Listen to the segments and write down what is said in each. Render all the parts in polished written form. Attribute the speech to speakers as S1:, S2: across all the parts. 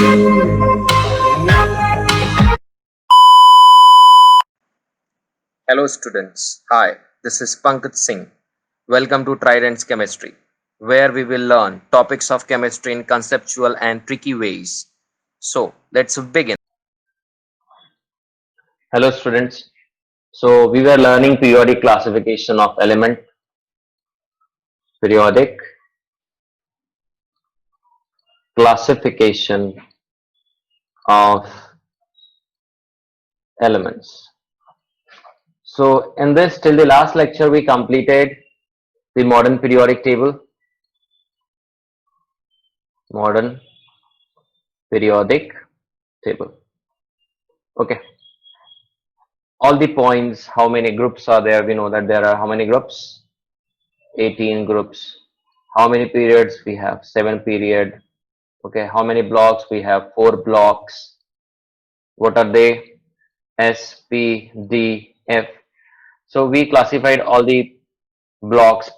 S1: Hello students, hi, this is Pankaj Singh. Welcome to Trident's Chemistry, where we will learn topics of chemistry in conceptual and tricky ways. So let's begin.
S2: Hello students. So we were learning periodic classification of element, periodic classification of elements. So in this, till the last lecture, we completed the modern periodic table, modern periodic table. Okay. All the points, how many groups are there? We know that there are how many groups? 18 groups. How many periods we have? 7 period. Okay. How many blocks? We have 4 blocks. What are they? S, P, D, F. So we classified all the blocks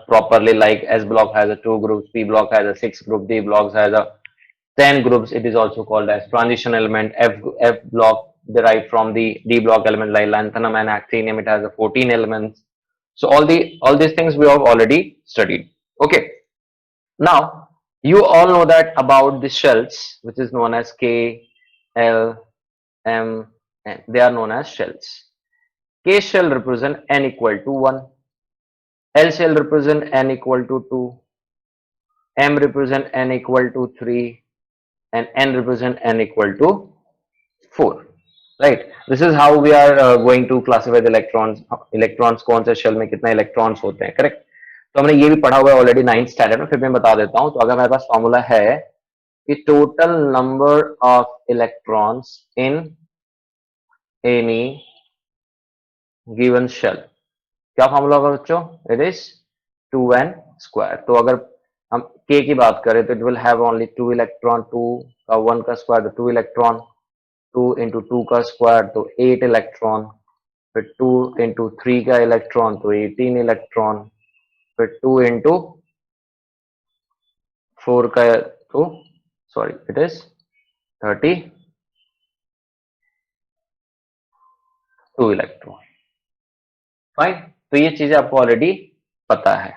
S2: properly, like S block has a 2 groups, P block has a 6 group, D block has a 10 groups. It is also called as transition element. F block derived from the D block element like lanthanum and actinium. It has a 14 elements. So all these things we have already studied. Okay. Now you all know that about the shells, which is known as K, L, M, N. They are known as shells. K shall represent n equal to 1, L shall represent n equal to 2, M represent n equal to 3, and N represent n equal to 4. Right? This is how we are going to classify the electrons. Electrons कौन से shell में कितने electrons होते हैं, correct? तो हमने ये भी पढ़ा हुआ है ऑलरेडी 9th स्टैंडर्ड में, फिर मैं बता देता हूं. तो अगर हमारे पास फॉर्मूला है कि total number of electrons in any given shell, क्या फॉर्मूला होगा बच्चों? It is 2n square. तो अगर हम k की बात करें तो it will have only 2 electron, 2 का 1 का स्क्वायर तो 2 इलेक्ट्रॉन, 2 इंटू 2 का स्क्वायर तो 8 इलेक्ट्रॉन, फिर 2 इंटू 3 का इलेक्ट्रॉन तो 18 इलेक्ट्रॉन, फिर 2 इंटू 4 का तो sorry it is 32 electron. Fine. तो ये चीजें आपको ऑलरेडी पता है.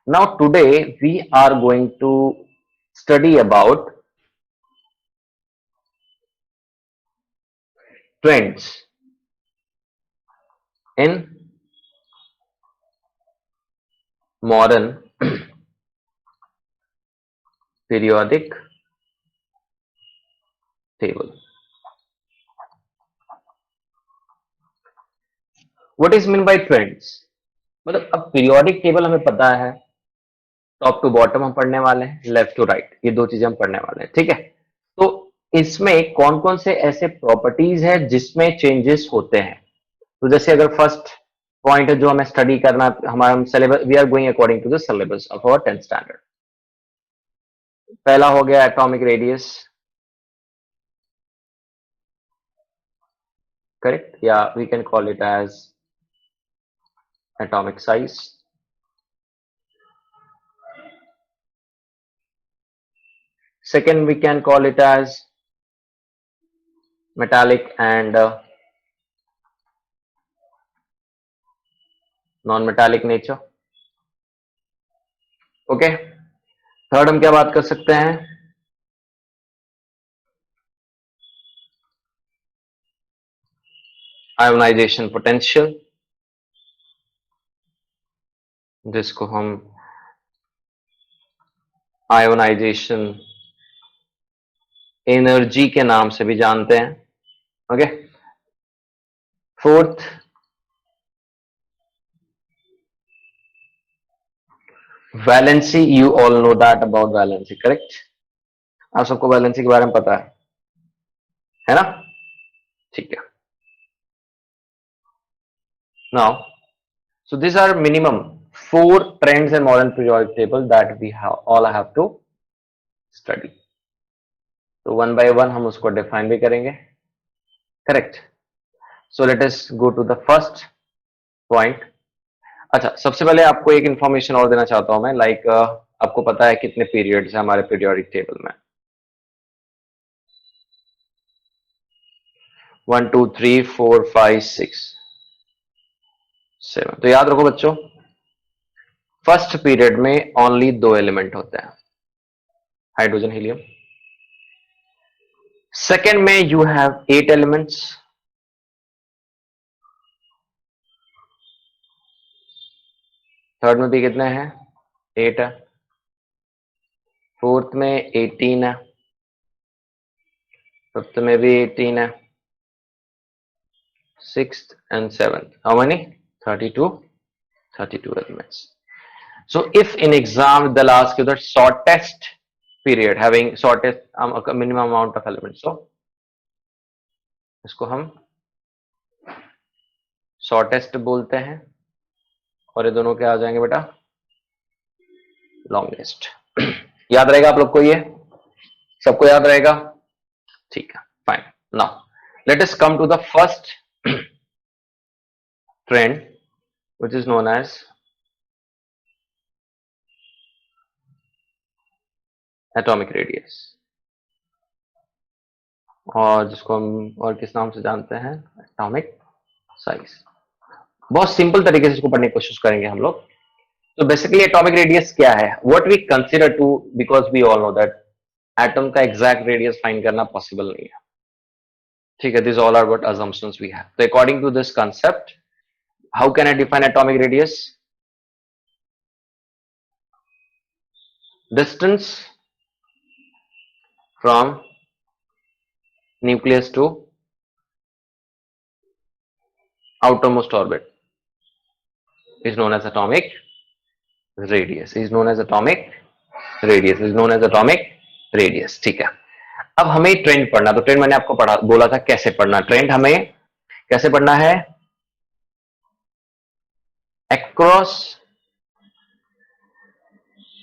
S2: Now today we are going to study about trends in modern periodic table. What is mean by trends? मतलब अब पीरियोडिक टेबल हमें पता है, टॉप टू बॉटम हम पढ़ने वाले हैं, लेफ्ट टू राइट ये दो चीजें हम पढ़ने वाले हैं. ठीक है. तो इसमें कौन कौन से ऐसे प्रॉपर्टीज है जिसमें चेंजेस होते हैं? तो जैसे अगर फर्स्ट पॉइंट है जो हमें स्टडी करना, हमारा syllabus, we are going according to the syllabus of our 10th standard. पहला हो गया एटॉमिक रेडियस, करेक्ट, या we can call it as atomic size. Second, we can call it as metallic and non-metallic nature. Okay. Third हम क्या बात कर सकते हैं? आयोनाइजेशन पोटेंशियल, जिसको हम आयोनाइजेशन एनर्जी के नाम से भी जानते हैं. Okay. Fourth, valency. You all know that about valency, correct? आप सबको वैलेंसी के बारे में पता है ना? ठीक है. Now, so these are minimum 4 trends in modern periodic table that we all have to study. तो वन बाय वन हम उसको डिफाइन भी करेंगे, correct? So let us go to the first point. अच्छा, सबसे पहले आपको एक इंफॉर्मेशन और देना चाहता हूं मैं, लाइक आपको पता है कितने पीरियड्स है हमारे पीरियोडिक टेबल में? 1 2 3 4 5 6 7। तो याद रखो बच्चों, फर्स्ट पीरियड में ओनली 2 एलिमेंट होते हैं, हाइड्रोजन हीलियम। सेकेंड में यू हैव 8 एलिमेंट्स, थर्ड में भी कितने हैं, 8 है, फोर्थ में 18 है, फिफ्थ में भी 18 है, sixth and seventh, how many, 32 elements. So if in exam they'll ask you the shortest period having shortest minimum amount of elements, so इसको हम शॉर्टेस्ट बोलते हैं, और ये दोनों क्या आ जाएंगे बेटा, लॉन्गेस्ट। याद रहेगा आप लोग को, ये सबको याद रहेगा, ठीक है, fine. Now let us come to the first trend which is known as atomic radius, और जिसको हम और किस नाम से जानते हैं, एटॉमिक साइज। बहुत सिंपल तरीके से इसको पढ़ने की कोशिश करेंगे हम लोग। तो बेसिकली एटॉमिक रेडियस क्या है, what we consider to, because we all know that atom का एग्जैक्ट रेडियस फाइंड करना पॉसिबल नहीं है, ठीक है, this all are what assumptions we have. So according to this concept, how can I define atomic radius? Distance from nucleus to outermost orbit is known as atomic radius, is known as atomic radius, is known as atomic radius, ठीक है। अब हमें trend पढ़ना, तो trend मैंने आपको बोला था कैसे पढ़ना, ट्रेंड हमें कैसे पढ़ना है, across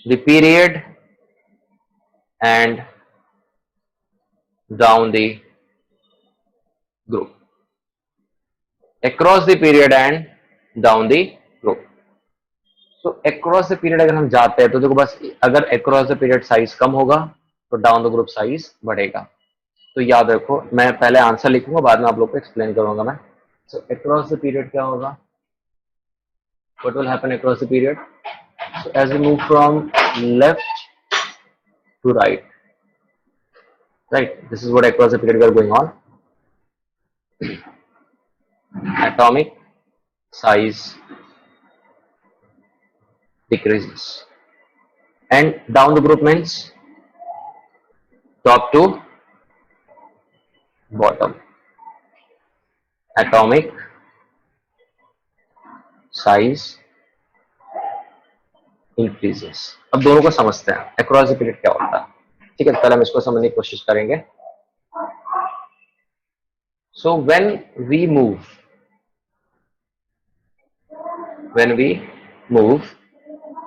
S2: the period and down the group, across the period and down the group। तो across the period अगर हम जाते हैं तो देखो, बस अगर across the period साइज कम होगा तो down the group साइज बढ़ेगा। तो याद रखो, मैं पहले आंसर लिखूंगा, बाद में आप लोग को एक्सप्लेन करूंगा मैं। So across the period क्या होगा, what will happen across the period? So as we move from left to right, this is what across the period we are going on, atomic size decreases, and down the group means top to bottom, atomic size increases। अब दोनों को समझते हैं, across the period क्या होता है, ठीक है, पहले हम इसको समझने की कोशिश करेंगे। So when we move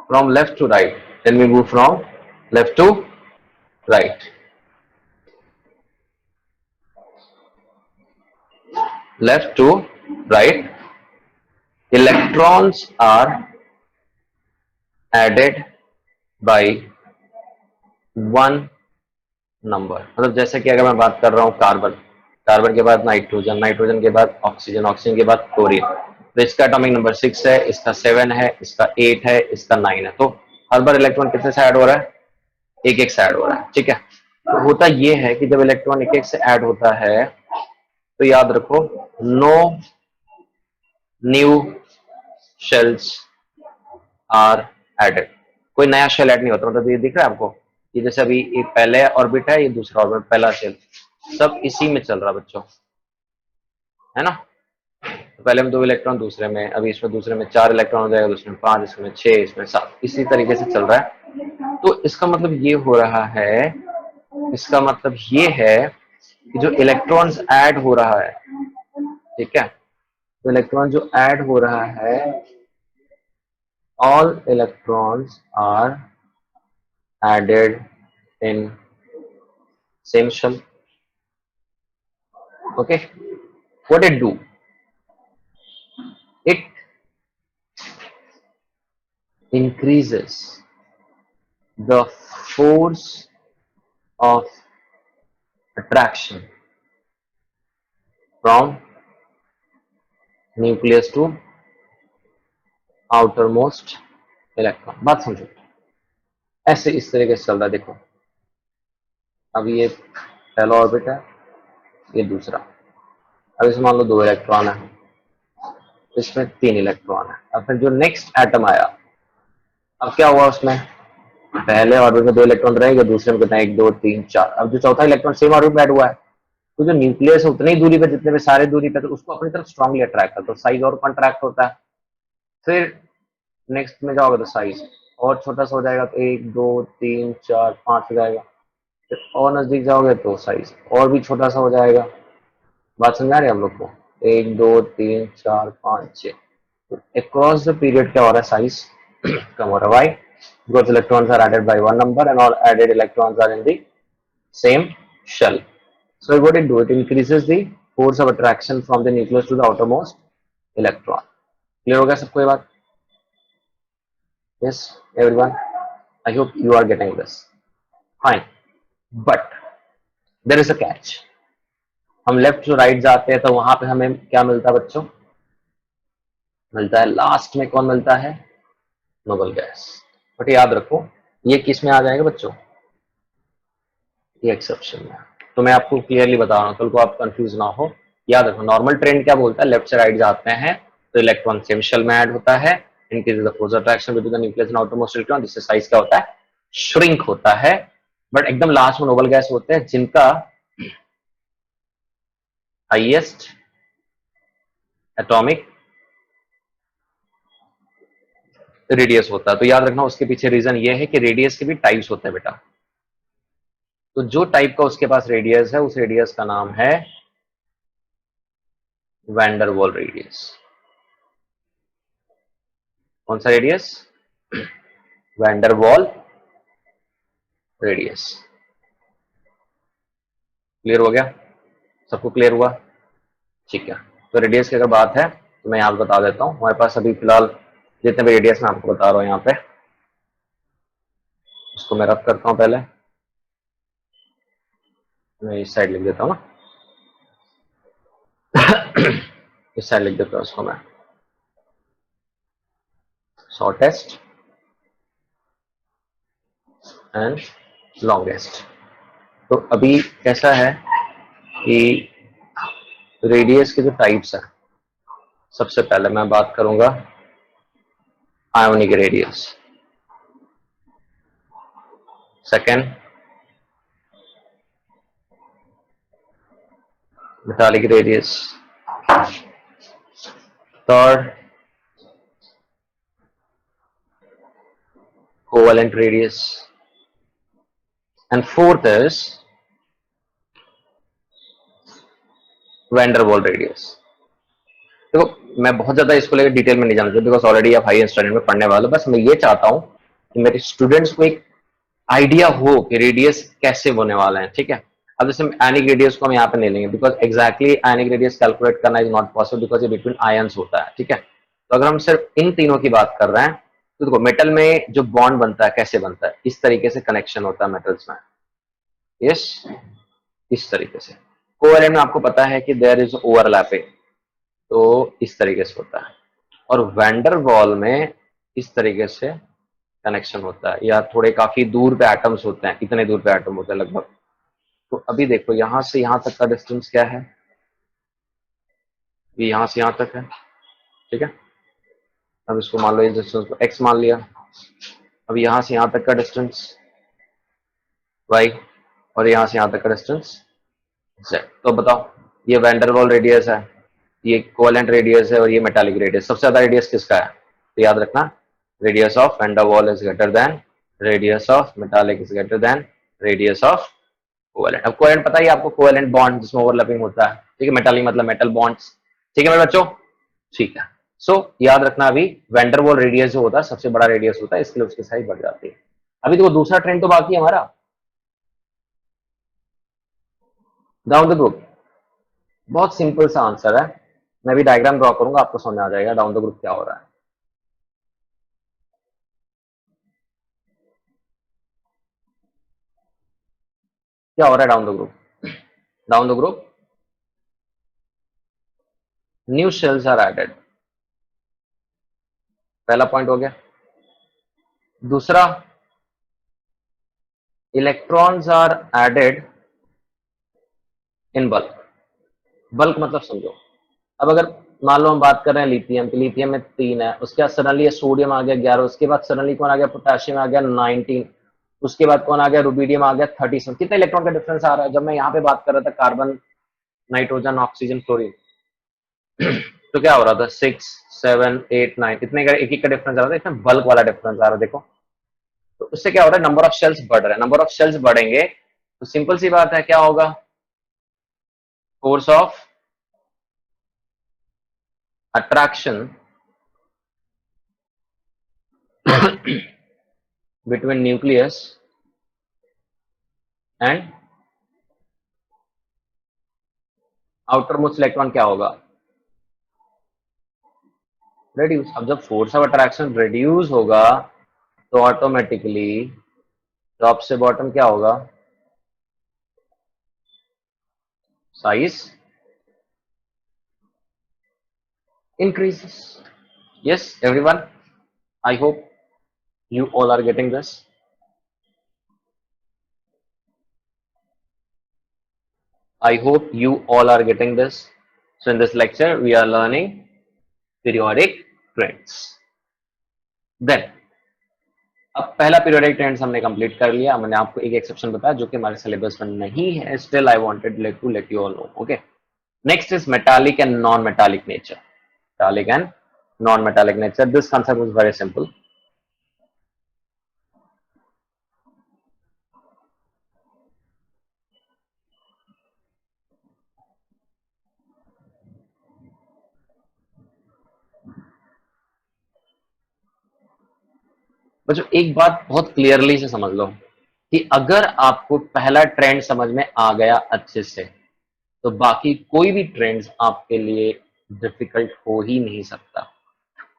S2: from left to right, then we move from left to right, left to right, electrons are added by one number। मतलब जैसे कि अगर मैं बात कर रहा हूं कार्बन, कार्बन के बाद नाइट्रोजन, नाइट्रोजन के बाद ऑक्सीजन, ऑक्सीजन के बाद क्लोरीन, तो इसका एटॉमिक नंबर 6 है, इसका 7 है, इसका 8 है, इसका 9 है। तो हर बार इलेक्ट्रॉन कितने से ऐड हो रहा है, एक एक से ऐड हो रहा है, ठीक है। तो होता ये है कि जब इलेक्ट्रॉन एक एक से ऐड होता है तो याद रखो, no new shells are added, कोई नया शेल ऐड नहीं होता। मतलब ये दिख रहा है आपको, ये जैसे अभी एक पहले ऑर्बिट है, ये दूसरा ऑर्बिट, पहला शेल, सब इसी में चल रहा है बच्चों, है ना। तो पहले में 2 इलेक्ट्रॉन, दूसरे में, अभी इसमें दूसरे में 4 इलेक्ट्रॉन हो जाएगा, दूसरे में 5, इसमें 6, इसमें 7, इसी तरीके से चल रहा है। तो इसका मतलब ये हो रहा है, इसका मतलब ये है कि जो इलेक्ट्रॉन्स ऐड हो रहा है, ठीक है, तो इलेक्ट्रॉन जो ऐड हो रहा है, all electrons are added in same shell, okay। what it do, it increases the force of attraction from nucleus to outer most electron. बात समझो, ऐसे इस तरीके से चल रहा है। देखो अब ये पहला ऑर्बिट है, ये दूसरा। अब इसमें मान लो 2 इलेक्ट्रॉन है, इसमें 3 इलेक्ट्रॉन है। अब फिर जो नेक्स्ट एटम आया, अब क्या हुआ उसमें, पहले ऑर्बिट में 2 इलेक्ट्रॉन रहेगा, दूसरे में कितना 1 2 3 4। अब जो चौथा इलेक्ट्रॉन सेम ऑर्बिट में ऐड हुआ है, तो जो न्यूक्लियस है उतनी ही दूरी पे, जितने में सारे दूरी पे, तो उसको अपनी तरफ स्ट्रांगली अट्रैक्ट करता है, तो साइज और कॉन्ट्रैक्ट होता है। फिर नेक्स्ट में जाओगे तो साइज और छोटा सा हो जाएगा, तो 1 2 3 4 5 हो जाएगा। फिर और नजदीक जाओगे तो साइज और भी छोटा सा हो जाएगा। बात समझा रहे हैं हम लोग को, 1 2 3 4 5 6। तो अक्रॉस द पीरियड क्या हो रहा है, साइज कम हो रहा है। Why? Because electrons are added by one number and all added electrons are in the same shell. So what it do? It increases the force of attraction from the nucleus to the outermost electron. Clear हो गया सबको ये बात? Yes, everyone. I hope you are getting this. Fine. But there is a catch. हम left to right जाते हैं तो वहां पे हमें क्या मिलता है बच्चों? मिलता है लास्ट में कौन मिलता है? Noble gas. बट याद रखो, ये किस में आ जाएगा बच्चों? ये एक्सेप्शन में। तो मैं आपको क्लियरली बता रहा हूँ, कल को आप कंफ्यूज ना हो। याद रखो, नॉर्मल ट्रेंड क्या बोलता है, लेफ्ट से राइट जाते हैं तो इलेक्ट्रॉन सेम शेल में ऐड होता है, increase the force attraction between the nucleus and outermost electron, जिससे साइज क्या होता है, श्रिंक होता है। बट एकदम लास्ट में नोबल गैस होते हैं जिनका हाईएस्ट एटॉमिक रेडियस होता है। तो याद रखना, उसके पीछे रीजन ये है कि रेडियस के भी टाइप्स होते हैं बेटा। तो जो टाइप का उसके पास रेडियस है, उस रेडियस का नाम है वैन डर वाल रेडियस। कौन सा radius? Van der Waals radius. Clear हो गया? सबको क्लियर हुआ? ठीक है। तो रेडियस की अगर बात है तो मैं यहाँ बता देता हूँ। हमारे पास अभी फिलहाल जितने भी रेडियस मैं आपको बता रहा हूँ यहाँ पे, उसको मैं रब करता हूँ। पहले मैं इस साइड लिख देता हूँ ना, इस साइड लिख देता हूँ उसको मैं, शॉर्टेस्ट एंड लॉन्गेस्ट। तो अभी कैसा है कि रेडियस के जो टाइप्स है, सबसे पहले मैं बात करूंगा ionic radius, second metallic radius, third covalent radius, and fourth is van der Waals radius. देखो मैं बहुत ज्यादा इसको लेकर डिटेल में नहीं जाना चाहता, बिकॉज ऑलरेडी आप हाई स्टैंडर्ड में पढ़ने वाले हो। बस मैं ये चाहता हूं कि मेरे स्टूडेंट्स को एक आइडिया हो कि रेडियस कैसे होने वाला है। ठीक है, अब जैसे आयनिक रेडियस को हम यहाँ पे नहीं लेंगे, because exactly ionic radius calculate करना इज नॉट पॉसिबल, बिकॉज ये बिटवीन आयंस होता है। ठीक है, तो अगर हम सिर्फ इन तीनों की बात कर रहे हैं, तो देखो मेटल में जो बॉन्ड बनता है कैसे बनता है, इस तरीके से कनेक्शन होता है मेटल्स में। यस, इस तरीके से। कोवेलेंट में आपको पता है कि देयर इज ओवरलैपिंग, तो इस तरीके से होता है। और वैंडर वॉल में इस तरीके से कनेक्शन होता है, या थोड़े काफी दूर पे एटम्स होते हैं, इतने दूर पे एटम होते हैं लगभग। तो अभी देखो यहां से यहां तक का डिस्टेंस क्या है, ये यहां से यहां तक है। ठीक है, अब इसको मान लो, इस डिस्टेंस को x मान लिया। अब यहां से यहां तक का डिस्टेंस y, और यहां से यहां तक का डिस्टेंस z। तो बताओ, ये वैन डर वाल रेडियस है, ये कोवेलेंट रेडियस है, और ये मेटालिक रेडियस। सबसे ज्यादा रेडियस किसका है? तो याद रखना, radius of van der Waals is greater than radius of metallic is greater than radius of covalent. अब कोवेलेंट पता ही आपको, कोवेलेंट बॉन्ड जिसमें ओवरलैपिंग होता है। ठीक है, मेटालिक मतलब मेटल बॉन्ड्स। ठीक है मेरे बच्चों? ठीक है। सो याद रखना, अभी वैन डर वाल रेडियस जो होता है सबसे बड़ा रेडियस होता है, इसलिए उसकी साइज बढ़ जाती है। अभी देखो दूसरा ट्रेंड तो बाकी है हमारा, डाउन द ग्रुप। बहुत सिंपल सा आंसर है, मैं भी डायग्राम ड्रॉ करूंगा, आपको समझ आ जाएगा डाउन द ग्रुप क्या हो रहा है। क्या हो रहा है down the group? Down the group new shells are added. पहला पॉइंट हो गया। दूसरा, electrons are added in bulk. Bulk मतलब समझो, अब अगर मान लो हम बात कर रहे हैं लिथियम की, लिथियम में 3 है, उसके बाद सडनली सोडियम आ गया 11, उसके बाद सडनली कौन आ गया, पोटेशियम आ गया 19, उसके बाद कौन आ गया, रुबीडियम आ गया 37। कितने इलेक्ट्रॉन का डिफरेंस आ रहा है? जब मैं यहाँ पे बात कर रहा था कार्बन, नाइट्रोजन, ऑक्सीजन, क्लोरीन, तो क्या हो रहा था, 6, 7, 8, 9, इतने का एक एक का डिफरेंस आ रहा था। इसमें बल्क वाला डिफरेंस आ रहा है, देखो। तो उससे क्या हो रहा है, नंबर ऑफ शेल्स बढ़ रहा है। नंबर ऑफ शेल्स बढ़ेंगे तो सिंपल सी बात है, क्या होगा, force of attraction between nucleus and outer most electron क्या होगा, रेड्यूस। अब जब फोर्स ऑफ अट्रैक्शन रिड्यूस होगा तो ऑटोमेटिकली टॉप से बॉटम क्या होगा, size increases. Yes, everyone, I hope you all are getting this. I hope you all are getting this. So in this lecture we are learning periodic trends. Then अब पहला periodic trends हमने complete कर लिया। मैंने आपको एक exception बताया जो कि हमारे सिलेबस में नहीं है, still I wanted to let you all know. Okay, next is metallic and non metallic nature. Metallic and non metallic nature, this concept was very simple. बच्चों एक बात बहुत क्लियरली से समझ लो कि अगर आपको पहला ट्रेंड समझ में आ गया अच्छे से, तो बाकी कोई भी ट्रेंड्स आपके लिए डिफिकल्ट हो ही नहीं सकता।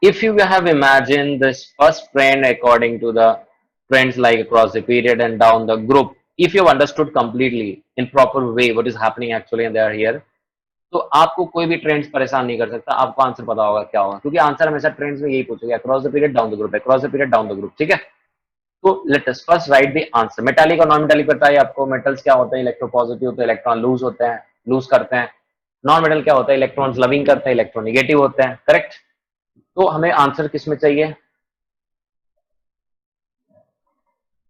S2: If you have imagined this first trend according to the trends like across the period and down the group, if you have understood completely in proper way what is happening actually and they are here, तो आपको कोई भी trends परेशान नहीं कर सकता। आपको answer पता होगा क्या होगा, क्योंकि आंसर हमेशा ट्रेंड्स में यही पूछेगा, across the period down the group, across the period down the group. ठीक है, तो let us first right the answer. Metallic और नॉन मेटालिक पता है आपको। मेटल्स क्या होते हैं, इलेक्ट्रोपॉजिटिव, तो इलेक्ट्रॉन लूज होते हैं, लूज करते हैं। नॉन मेटल क्या होता है, इलेक्ट्रॉन्स लविंग करते हैं, इलेक्ट्रॉन निगेटिव होते हैं। करेक्ट, तो हमें आंसर किस में चाहिए,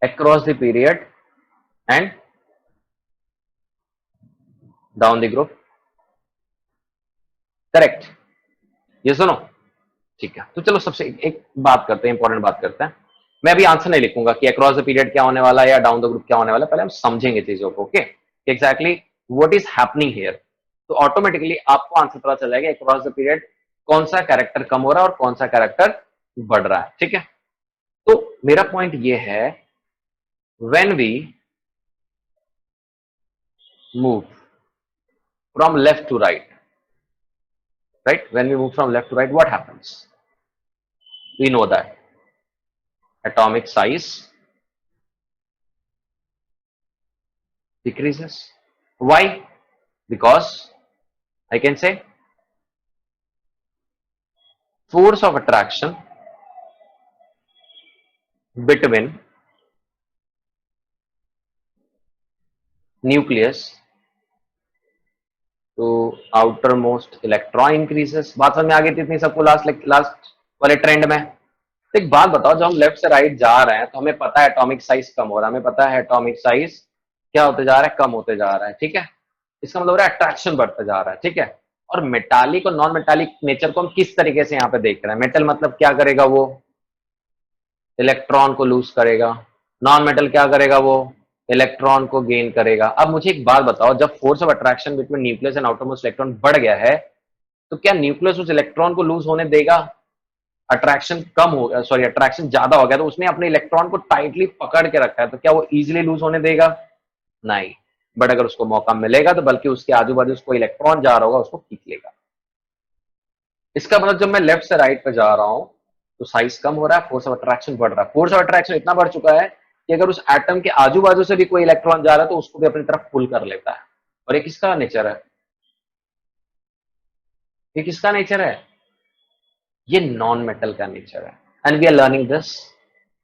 S2: across the period and down the group। Correct, ये सुनो, ठीक है। तो चलो सबसे एक बात करते हैं, इंपॉर्टेंट बात करते हैं। मैं अभी आंसर नहीं लिखूंगा कि अक्रॉस द पीरियड क्या होने वाला है या डाउन द ग्रुप क्या होने वाला है, पहले हम समझेंगे चीजों को। Okay, exactly what is happening here, तो ऑटोमेटिकली आपको आंसर पता चल जाएगा अक्रॉस द पीरियड कौन सा कैरेक्टर कम हो रहा है और कौन सा कैरेक्टर बढ़ रहा है। ठीक है, तो मेरा पॉइंट ये है, when we move from left to right, when we move from left to right, what happens, we know that atomic size decreases. Why? Because I can say force of attraction between nucleus to outermost electron increases। बात समझ में आ गई थी इतनी सबको last वाले trend में। तो एक बात बताओ, जब हम लेफ्ट से राइट जा रहे हैं तो हमें पता है एटॉमिक साइज कम हो रहा है, हमें पता है एटॉमिक साइज क्या होते जा रहा है, कम होते जा रहा है। ठीक है, इसका मतलब अट्रैक्शन बढ़ता जा रहा है। ठीक है, और मेटालिक और नॉन मेटालिक नेचर को हम किस तरीके से यहाँ पे देख रहे हैं। मेटल मतलब क्या करेगा, वो इलेक्ट्रॉन को लूज करेगा। नॉन मेटल क्या करेगा, वो इलेक्ट्रॉन को गेन करेगा। अब मुझे एक बात बताओ, जब force of attraction between nucleus and outermost electron बढ़ गया है, तो क्या न्यूक्लियस उस इलेक्ट्रॉन को लूज होने देगा? अट्रैक्शन कम हो गया, सॉरी अट्रैक्शन ज्यादा हो गया, तो उसने अपने इलेक्ट्रॉन को टाइटली पकड़ के रखा है, तो क्या वो इजीली लूज होने देगा? नहीं। बट अगर उसको मौका मिलेगा तो बल्कि उसके आजू बाजू उसको इलेक्ट्रॉन जा रहा होगा उसको खींच लेगा। इसका मतलब जब मैं लेफ्ट से राइट पे जा रहा हूं तो साइज कम हो रहा है, फोर्स ऑफ अट्रैक्शन बढ़ रहा है। फोर्स ऑफ अट्रैक्शन इतना बढ़ चुका है कि अगर उस एटम के आजू बाजू से भी कोई इलेक्ट्रॉन जा रहा है तो उसको भी अपनी तरफ पुल कर लेता है। और ये किसका नेचर है? ये किसका नेचर है? ये नॉन मेटल का नेचर है and we are learning this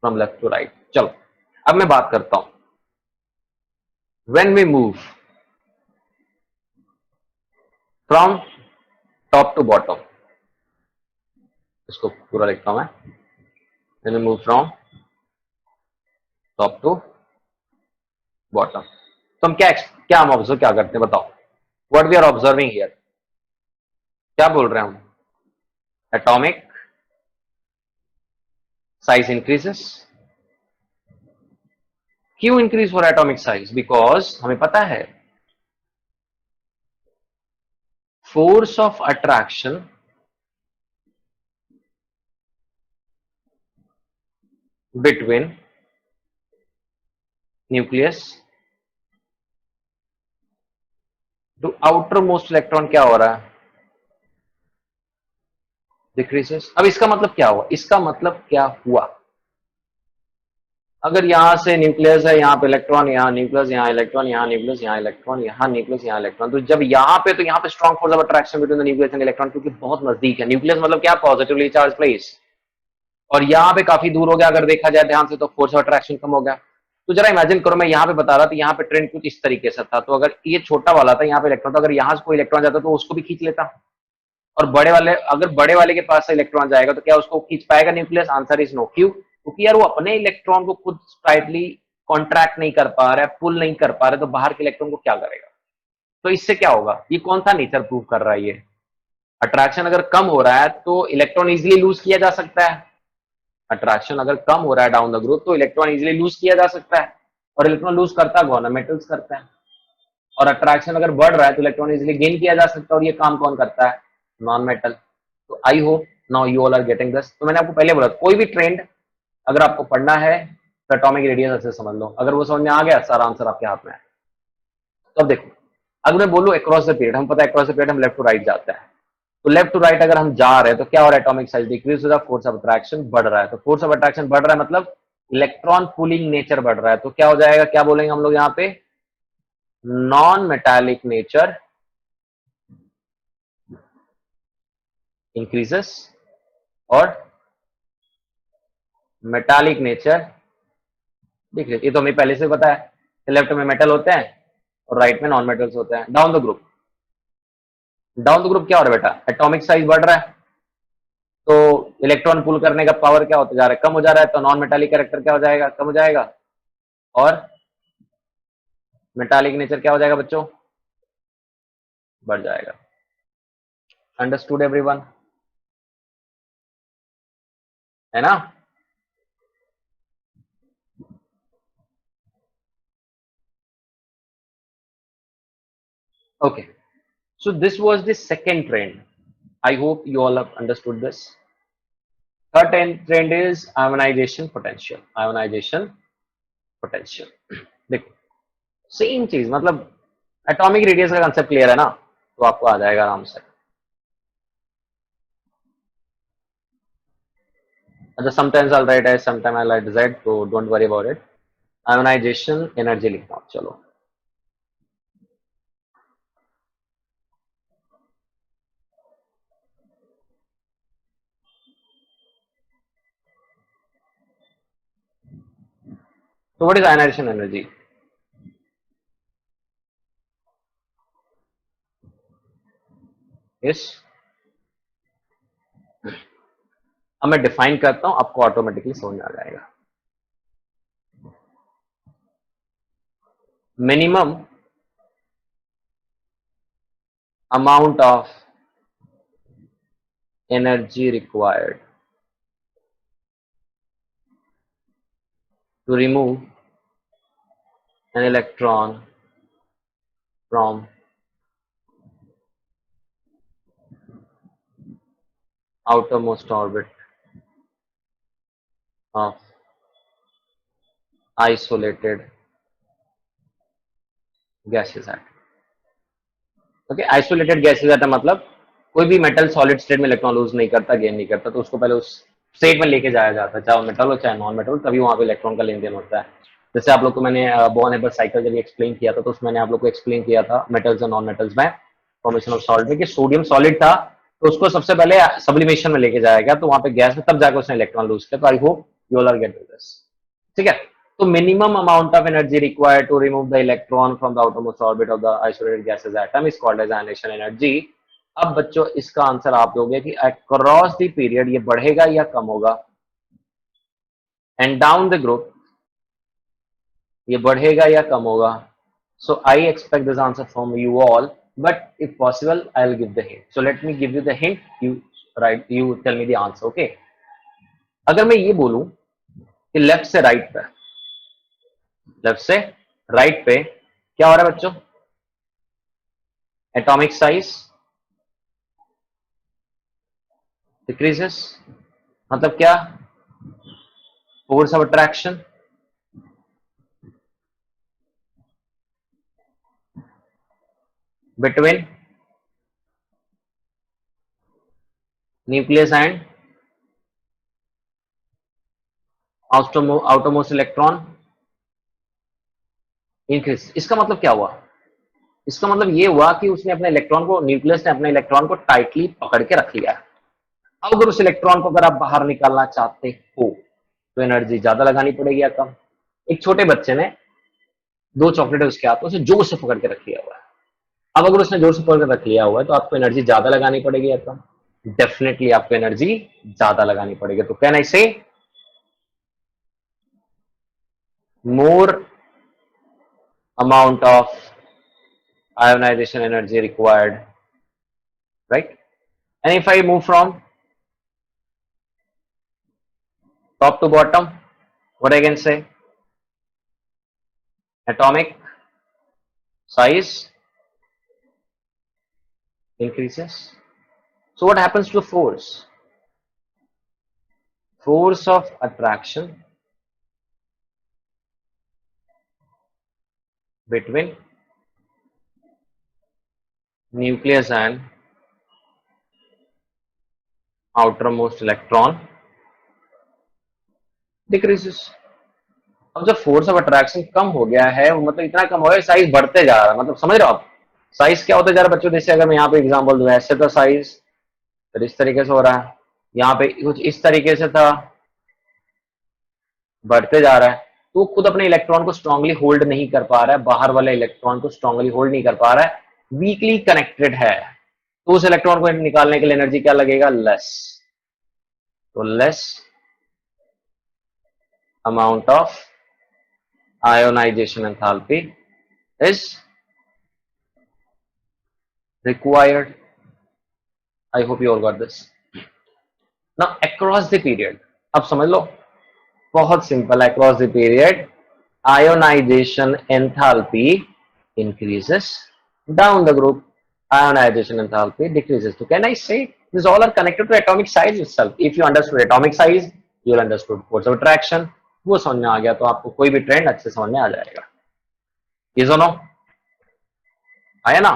S2: from left to right. चलो अब मैं बात करता हूं. When we move from top to bottom, इसको पूरा लिखता हूं मैं. When we move from top to bottom, तो हम क्या हम ऑब्जर्व क्या करते हैं बताओ? What we are observing here? क्या बोल रहे हैं हम? Atomic size increases. क्यों इंक्रीज हो रहा है एटॉमिक साइज? बिकॉज हमें पता है force of attraction between nucleus to outer most electron क्या हो रहा है? डिक्रीजेस. अब इसका मतलब क्या हुआ? इसका मतलब क्या हुआ? अगर यहां से न्यूक्लियस है, यहाँ पे इलेक्ट्रॉन, यहाँ न्यूक्लियस, यहाँ इलेक्ट्रॉन, यहाँ न्यूक्लियस, यहाँ इलेक्ट्रॉन, यहाँ न्यूक्लियस, यहाँ इलेक्ट्रॉन, तो जब यहाँ पे, तो यहाँ पे strong force of attraction between the nucleus and electron, क्योंकि बहुत नजदीक है. न्यूक्लियस मतलब क्या? Positively charge place. और यहाँ पे काफी दूर हो गया अगर देखा जाए ध्यान से, तो फोर्स ऑफ अट्रैक्शन कम हो गया. तो जरा इमेजिन करो, मैं यहाँ पे बता रहा था, यहाँ पे ट्रेंड कुछ इस तरीके से था, तो अगर ये छोटा वाला था, यहाँ पे इलेक्ट्रॉन था, अगर यहाँ से कोई इलेक्ट्रॉन जाता तो उसको भी खींच लेता. और बड़े वाले, अगर बड़े वाले के पास से इलेक्ट्रॉन जाएगा तो क्या उसको खींच पाएगा न्यूक्लियस? Answer is no. क्यों? क्योंकि यार वो अपने इलेक्ट्रॉन को खुद टाइटली कॉन्ट्रैक्ट नहीं कर पा रहा है, पुल नहीं कर पा रहा है, तो बाहर के इलेक्ट्रॉन को क्या करेगा? तो इससे क्या होगा? ये कौन सा नेचर प्रूव कर रहा है? ये अट्रैक्शन अगर कम हो रहा है तो इलेक्ट्रॉन इजिली लूज किया जा सकता है. अट्रैक्शन अगर कम हो रहा है डाउन द ग्रुप, तो इलेक्ट्रॉन इजिली लूज किया जा सकता है. और इलेक्ट्रॉन लूज करता कौन है? मेटल्स करता है. और अट्रैक्शन अगर बढ़ रहा है तो इलेक्ट्रॉन इजिली गेन किया जा सकता है, और ये काम कौन करता है? Non metal. तो I hope now you all are getting this. तो मैंने आपको पहले बोला, कोई भी ट्रेंड अगर आपको पढ़ना है तो एटॉमिक रेडियस ऐसे समझ लो. अगर वो समझ में आ गया, सारा आंसर आपके हाथ में है. तो अब देखो, अगर मैं बोलूं अक्रॉस द पीरियड, हम पता है अक्रॉस द पीरियड हम लेफ्ट टू राइट जाते हैं. तो लेफ्ट टू राइट अगर हम जा रहे हैं तो क्या हो रहा है? एटॉमिक साइज डिक्रीज हो रहा है, फोर्स ऑफ अट्रैक्शन बढ़ रहा है. तो फोर्स ऑफ अट्रैक्शन बढ़ रहा है मतलब इलेक्ट्रॉन पुलिंग नेचर बढ़ रहा है. तो क्या हो जाएगा? क्या बोलेंगे हम लोग यहाँ पे? नॉन मेटालिक नेचर इंक्रीजेस और मेटालिक नेचर डिक्रीज. ये तो हमें पहले से पता है. लेफ्ट में मेटल होते हैं और राइट में नॉन मेटल्स होते हैं. Down the group, down the group क्या हो रहा है बेटा? एटॉमिक साइज बढ़ रहा है, तो इलेक्ट्रॉन पुल करने का पावर क्या होता जा रहा है? कम हो जा रहा है. तो नॉन मेटालिक कैरेक्टर क्या हो जाएगा? कम हो जाएगा. और मेटालिक नेचर क्या हो जाएगा बच्चों? बढ़ जाएगा. Understood everyone? है ना? Okay, so this was the second trend. I hope you all have understood this. Third trend is ionization potential. Ionization potential. देखो, सेम चीज, मतलब एटॉमिक रेडियस का कंसेप्ट क्लियर है ना, तो आपको आ जाएगा आराम से. अच्छा, sometimes I'll write as, sometimes I'll write Z, तो don't worry about it. Ionization energy लिखता हूं. चलो, so what is ionization energy? Yes, अब मैं डिफाइन करता हूं, आपको ऑटोमेटिकली समझ में आ जाएगा. Minimum amount of energy required to remove an electron from outermost orbit of isolated gaseous atom. Okay, isolated gases atom मतलब कोई भी मेटल सॉलिड स्टेट में इलेक्ट्रॉन लूज नहीं करता, गेन नहीं करता, तो उसको पहले उस स्टेट में लेके जाया जाता है, चाहे वो मेटल हो चाहे नॉन मेटल, तभी वहां पे इलेक्ट्रॉन का लेन देन होता है. जैसे आप लोग को मैंने बोर्न हेबर साइकिल जब एक्सप्लेन किया था, तो उसमें मैंने आप लोग को एक्सप्लेन किया था मेटल्स और नॉन मेटल्स में फॉर्मेशन ऑफ सॉल्ट में, कि सोडियम सॉलिड था तो उसको सबसे पहले सब्लिमेशन में लेके जाएगा, तो वहां पे गैस में तब जाकर उसने इलेक्ट्रॉन लूज किया। तो I hope you all are get this, ठीक है। तो minimum amount of energy required to remove the electron from the outermost orbit of the isolated gases atom is called as ionization energy. अब बच्चों इसका answer आप दोगे कि across the period ये बढ़ेगा या कम होगा, एंड डाउन द ग्रुप ये बढ़ेगा या कम होगा। So I expect this answer from you all, but if possible, I'll give the hint. So let me give you the hint. You tell me the answer. Okay. अगर मैं ये बोलूं कि left से राइट पे, लेफ्ट से right पे क्या हो रहा है बच्चों? एटॉमिक साइज डिक्रीजेस, मतलब क्या? Force of attraction between nucleus and outermost electron increase. इसका मतलब क्या हुआ? इसका मतलब ये हुआ कि उसने अपने इलेक्ट्रॉन को, न्यूक्लियस ने अपने इलेक्ट्रॉन को टाइटली पकड़ के रख लिया। अब अगर उस इलेक्ट्रॉन को अगर आप बाहर निकालना चाहते हो तो एनर्जी ज्यादा लगानी पड़ेगी या कम? एक छोटे बच्चे ने 2 चॉकलेट उसके हाथ में, उसे जोर से पकड़ के रख लिया हुआ है। अब अगर उसने जोर से पकड़ के रख लिया हुआ है तो आपको एनर्जी ज्यादा लगानी पड़ेगी या कम? डेफिनेटली आपको एनर्जी ज्यादा लगानी पड़ेगी। तो कैन आई से मोर amount of ionization energy required, right? And if I move from top to bottom, what I can say? Atomic size increases. So what happens to force? Force of attraction between nucleus and outermost electron decreases. अब जब force of attraction कम हो गया है, मतलब इतना कम हो गया, size बढ़ते जा रहा है। मतलब समझ रहे हो आप साइज क्या होता जा रहा है बच्चों? जैसे अगर मैं यहाँ पे एग्जांपल दूं, ऐसे तो साइज इस तरीके से हो रहा है, यहाँ पे कुछ इस तरीके से था, बढ़ते जा रहा है। तो वो खुद अपने इलेक्ट्रॉन को स्ट्रांगली होल्ड नहीं कर पा रहा है, बाहर वाले इलेक्ट्रॉन को स्ट्रांगली होल्ड नहीं कर पा रहा है, वीकली कनेक्टेड है। तो उस इलेक्ट्रॉन को निकालने के लिए एनर्जी क्या लगेगा? लेस। तो less amount of ionization enthalpy is required. I hope you all got this. Now across the period, अब समझ लो, बहुत सिंपल है। across the period ionization enthalpy increases, down the group ionization enthalpy decreases. So can I say these all are connected to atomic size itself? If you understood atomic size, you will understood force of attraction. वो समझ में आ गया तो आपको कोई भी trend अच्छे समझ में आ जाएगा। ये दोनों आया ना?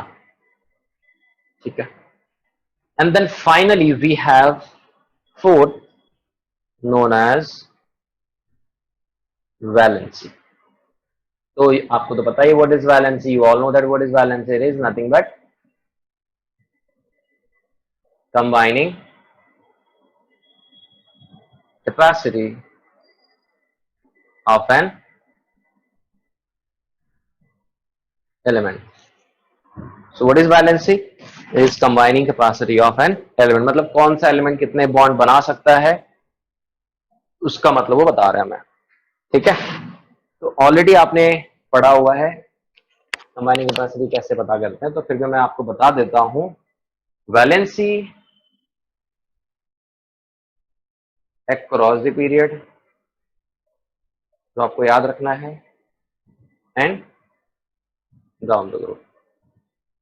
S2: ठीक है। And then finally we have fourth known as valency. तो आपको तो पता ही what is valency, you all know that what is valency. It is nothing but combining capacity of an element. So what is valency? It is combining capacity of an element. मतलब कौन सा element कितने bond बना सकता है उसका मतलब वो बता रहे हैं मैं, ठीक है। तो ऑलरेडी आपने पढ़ा हुआ है कंबाइनिंग कैपेसिटी कैसे पता करते हैं, तो फिर भी मैं आपको बता देता हूं। वैलेंसी अक्रॉस द पीरियड, तो आपको याद रखना है, एंड डाउन द ग्रुप।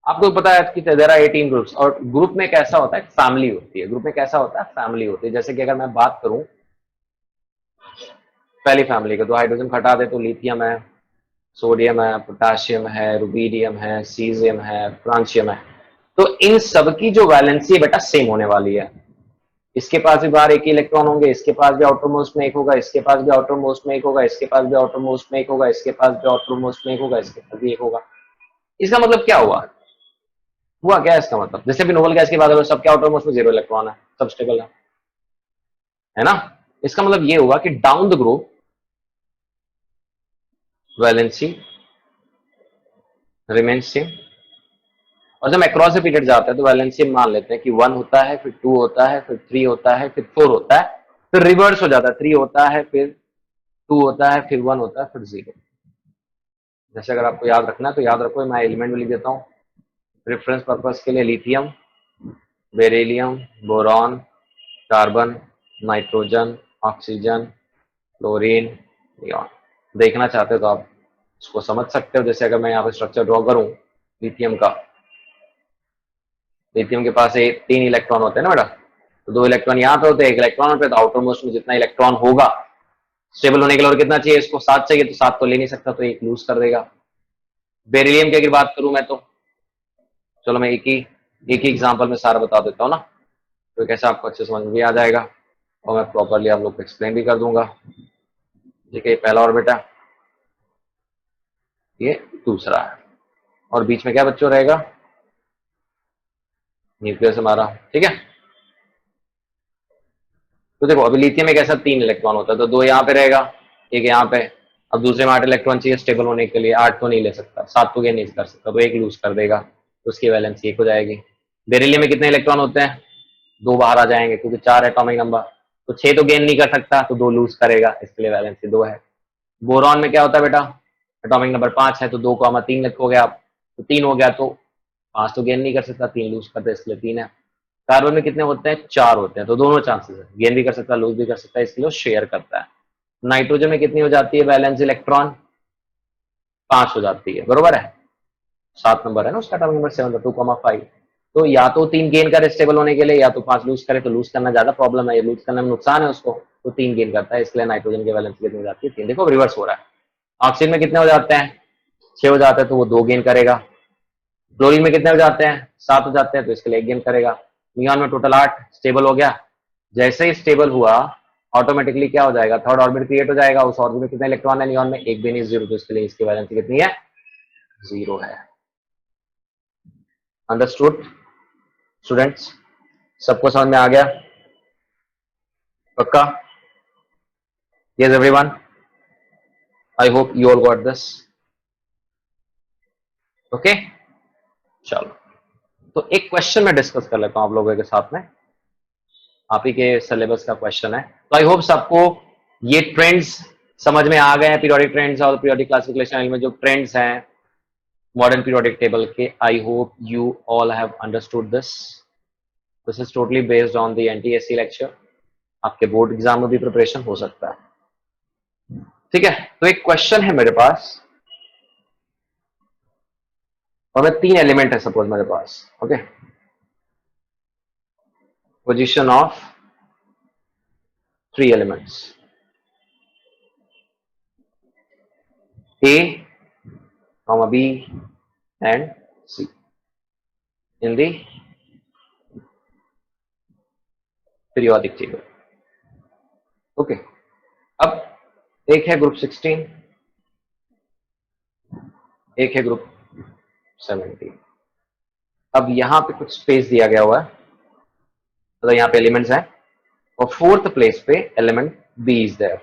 S2: आपको पता है कि देयर आर 18 ग्रुप्स, और ग्रुप में कैसा होता है? फैमिली होती है। ग्रुप में कैसा होता है? फैमिली होती है। जैसे कि अगर मैं बात करूं पहली फैमिली का, तो हाइड्रोजन हटा दे तो लिथियम है, सोडियम है, पोटेशियम है, रुबीडियम है, सीजियम है, फ्रांसियम है। तो इन सबकी जो वैलेंसी है बेटा सेम होने वाली है। इसके पास भी बाहर एक ही इलेक्ट्रॉन होंगे, इसके पास भी आउटर मोस्ट में एक होगा, इसके पास भी आउटर मोस्ट में एक होगा, इसके पास भी आउटर मोस्ट में एक होगा, इसके पास भी आउटर मोस्ट में एक होगा, इसके पास भी एक होगा। इसका मतलब क्या हुआ? हुआ क्या इसका मतलब? जैसे भी नोबल गैस की बात है सबके आउटर मोस्ट में 0 इलेक्ट्रॉन है, सब स्टेबल है ना? इसका मतलब ये हुआ कि down the group valency remains same, और जब अक्रॉस द पीरियड जाता है तो वैलेंसी मान लेते हैं कि 1 होता है, फिर 2 होता है, फिर 3 होता है, फिर 4 होता है, फिर रिवर्स हो जाता है, 3 होता है, फिर 2 होता है, फिर 1 होता है, फिर 0। जैसे अगर आपको याद रखना है तो याद रखो, मैं एलिमेंट भी लिख देता हूँ रेफरेंस पर्पस के लिए। Lithium, beryllium, boron, carbon, nitrogen, oxygen, chlorine, neon. देखना चाहते हो तो आप इसको समझ सकते हो। जैसे अगर मैं यहाँ पे स्ट्रक्चर ड्रॉ करूं लिथियम का, लिथियम के पास 3 इलेक्ट्रॉन होते हैं ना बेटा, तो 2 इलेक्ट्रॉन यहाँ पे होते हैं, 1 इलेक्ट्रॉन पे, तो आउटर मोस्ट में जितना इलेक्ट्रॉन होगा स्टेबल होने के लिए, और कितना चाहिए इसको, 7 चाहिए, तो 7 तो ले नहीं सकता, तो 1 लूज कर देगा। बेरिलियम की अगर बात करूं मैं तो, चलो मैं एक ही एग्जांपल में सारा बता देता हूँ ना, तो कैसे आपको अच्छे समझ में भी आ जाएगा और मैं प्रॉपरली आप लोग को एक्सप्लेन भी कर दूंगा। ठीक है, ये पहला ऑर्बिट है, ये दूसरा है, और बीच में क्या बच्चों रहेगा, न्यूक्लियस हमारा। ठीक है, तो देखो अभी लिथियम एक ऐसा 3 इलेक्ट्रॉन होता है, तो 2 यहाँ पे रहेगा, 1 यहाँ पे। अब दूसरे में 8 इलेक्ट्रॉन चाहिए स्टेबल होने के लिए, 8 तो नहीं ले सकता, 7 तो गेन नहीं कर सकता, तो 1 लूज कर देगा, तो उसकी वैलेंस 1 हो जाएगी। बेरिलियम में कितने इलेक्ट्रॉन होते हैं, 2 बाहर आ जाएंगे क्योंकि 4 एटॉमिक नंबर, तो 6 तो गेन नहीं कर सकता, तो 2 लूज करेगा, इसके लिए वैलेंसी 2 है। बोरॉन में क्या होता है बेटा, एटॉमिक नंबर 5 है, तो 2 को 3 लिखोगे आप, तो 3 हो गया, तो 5 तो गेन नहीं कर सकता, 3 लूज करते, इसलिए 3 है। कार्बन में कितने होते हैं, 4 होते हैं, तो दोनों चांसेस है, गेन भी कर सकता है, लूज भी कर सकता है, इसलिए शेयर करता है। नाइट्रोजन में कितनी हो जाती है बैलेंस इलेक्ट्रॉन, 5 हो जाती है, बरोबर है, 7 नंबर है ना उसका, एटॉमिक नंबर 7, 2,5। तो या तो 3 गेन करे स्टेबल होने के लिए, या तो 5 लूज करे, तो लूज करना ज्यादा प्रॉब्लम है, ये लूज करने में नुकसान है उसको, तो 3 गेन करता है, इसलिए नाइट्रोजन की वैलेंसी कितनी हो जाती है, 3। देखो रिवर्स हो रहा है। ऑक्सीजन में कितने हो जाते हैं, 6 हो जाते हैं, तो वो 2 गेन करेगा। क्लोरीन में कितने हो जाते हैं, 7 हो जाते हैं, तो इसके लिए 1 गेन करेगा। नियॉन में टोटल 8, स्टेबल हो गया। जैसे ही स्टेबल हुआ ऑटोमेटिकली क्या हो जाएगा, थर्ड ऑर्बिट क्रिएट हो जाएगा, उस ऑर्बिट में कितने इलेक्ट्रॉन है नियॉन में, 1 भी नहीं, 0, तो इसके लिए इसकी वैलेंसी कितनी है, 0 है। अंडरस्टूड स्टूडेंट्स, सबको समझ में आ गया, पक्का? Yes everyone, I hope you all got this. Okay, चलो तो एक क्वेश्चन मैं डिस्कस कर लेता हूं आप लोगों के साथ में, आप ही के सिलेबस का क्वेश्चन है, तो आई होप सबको ये ट्रेंड्स समझ में आ गए हैं, पीरियोडिक ट्रेंड्स और पीरियोडिक क्लासिफिकेशन में जो ट्रेंड्स हैं मॉडर्न पीरियोडिक टेबल के। आई hope you all have understood this. This is totally based on the NTSC lecture, आपके बोर्ड एग्जाम में भी प्रिपरेशन हो सकता है। ठीक है, तो एक क्वेश्चन है मेरे पास, और मैं 3 एलिमेंट है सपोज मेरे पास, okay, position of 3 elements A, B and C in the periodic table. Okay, अब एक है ग्रुप 16, एक है ग्रुप 17। अब यहां पे कुछ स्पेस दिया गया हुआ है, तो यहाँ पे एलिमेंट्स हैं, और 4th प्लेस पे एलिमेंट बी इज देयर,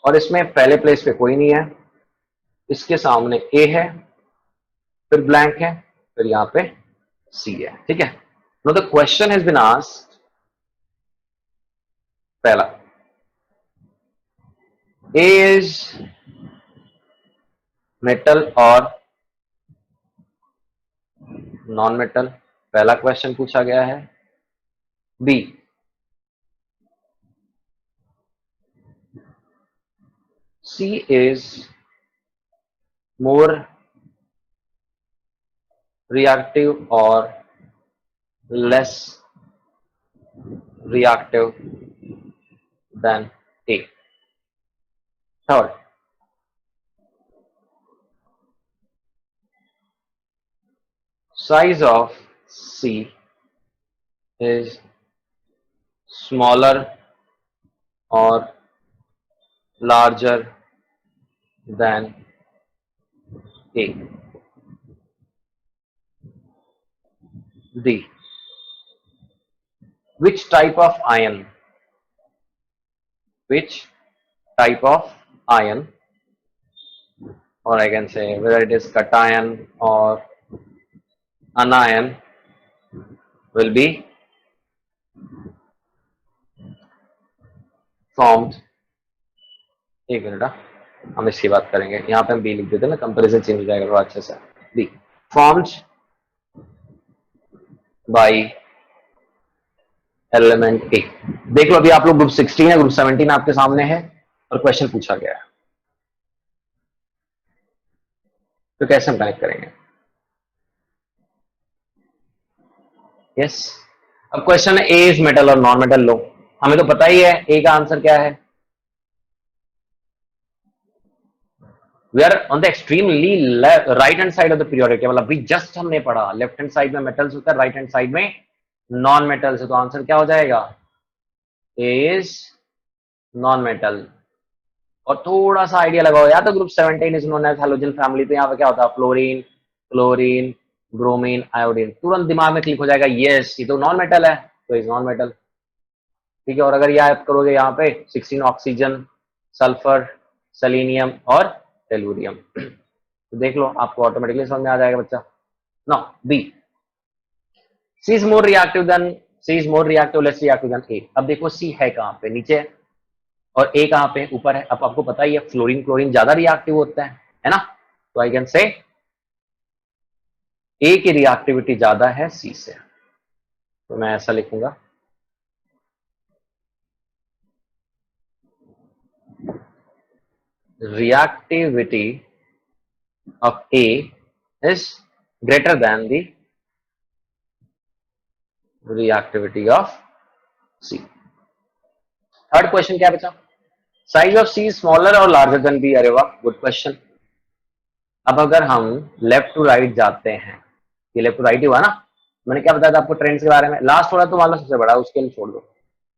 S2: और इसमें पहले प्लेस पे कोई नहीं है, इसके सामने ए है, फिर ब्लैंक है, फिर यहाँ पे सी है। ठीक है, no the question has been asked, पहला ए इज मेटल और नॉन मेटल, पहला क्वेश्चन पूछा गया है। B, C is more reactive or less reactive than A. Third, size of C is smaller or larger than A. D. Which type of ion? Which type of ion, or I can say whether it is cation or anion, will be formed. एक minute, हम इसकी बात करेंगे. यहाँ पे हम B लिख देते हैं ना, कंपेरिजन चेंज हो जाएगा थोड़ा अच्छे से. बी formed by एलिमेंट ए. देख लो अभी आप लोग ग्रुप 16 है, ग्रुप 17 आपके सामने है और क्वेश्चन पूछा गया है, तो कैसे हम कनेक्ट करेंगे? यस, अब क्वेश्चन है ए इज मेटल और नॉन मेटल. लो, हमें तो पता ही है ए का आंसर क्या है. We are on the extremely right hand side of the periodic table. अभी जस्ट हमने पढ़ा लेफ्ट हैंड साइड में मेटल्स होता है, राइट हैंड साइड में नॉन मेटल्स है, तो आंसर क्या हो जाएगा? A is non metal. और थोड़ा सा आइडिया लगाओ, या तो group 17 is known as halogen family, तो यहाँ पे क्या होता है? Fluorine, chlorine, bromine, iodine. तुरंत दिमाग में क्लिक हो जाएगा, यस ये तो नॉन मेटल है, तो इज नॉन मेटल. ठीक है, और अगर याद करोगे यहाँ पे 16 ऑक्सीजन, सल्फर, सेलेनियम और टेलुरियम, तो देख लो आपको ऑटोमेटिकली समझ में आ जाएगा बच्चा. No, B. C is more reactive than, C is more reactive less reactive than A. अब देखो सी है कहाँ पे? नीचे, और ए कहाँ पे? ऊपर है. अब आपको पता ही है फ्लोरीन क्लोरीन ज्यादा रिएक्टिव होता है ना, तो आई कैन से ए की रिएक्टिविटी ज्यादा है सी से, तो मैं ऐसा लिखूंगा. Reactivity of A is greater than the reactivity of C. Third question क्या बचा? साइज ऑफ सी स्मॉलर और लार्जर देन बी. अरे वाह, गुड क्वेश्चन. अब अगर हम लेफ्ट टू राइट जाते हैं, ये लेफ्ट टू राइट ही हुआ ना, मैंने क्या बताया था आपको ट्रेंड्स के बारे में? लास्ट वाला तो मान लो सबसे बड़ा, उसके लिए छोड़ दो,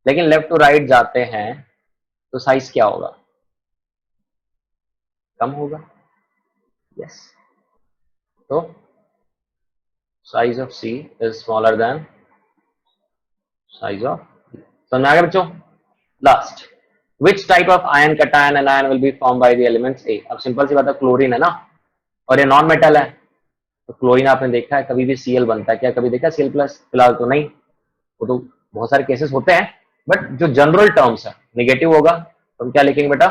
S2: लेकिन लेफ्ट टू राइट जाते हैं तो साइज क्या होगा? कम होगा. यस, तो size of C is smaller than size of. समझ में आ गया बच्चों? Last, which type of ion, cation and anion will be formed by the elements A. अब सिंपल सी बात है, क्लोरीन है ना, और ये नॉन मेटल है, तो क्लोरीन आपने देखा है कभी भी Cl बनता है क्या? कभी देखा Cl प्लस? फिलहाल तो नहीं, वो तो बहुत सारे केसेस होते हैं, बट जो जनरल टर्म्स है निगेटिव होगा, तो हम क्या लिखेंगे बेटा?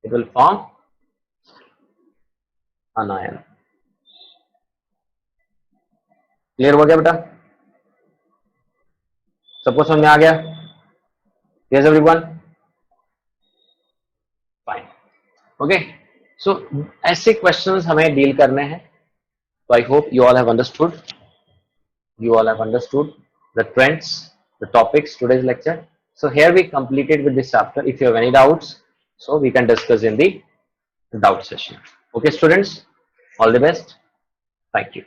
S2: It will form अनायन. क्लियर हो गया बेटा? सबको समझ में आ गया? Yes everyone? फाइन. ओके, सो ऐसे क्वेश्चंस हमें डील करने हैं. So I hope you all have understood. You all have understood the trends, the topics today's lecture. So here we completed with this chapter. If you have any doubts, so we can discuss in the doubt session. Okay, students, all the best. Thank you.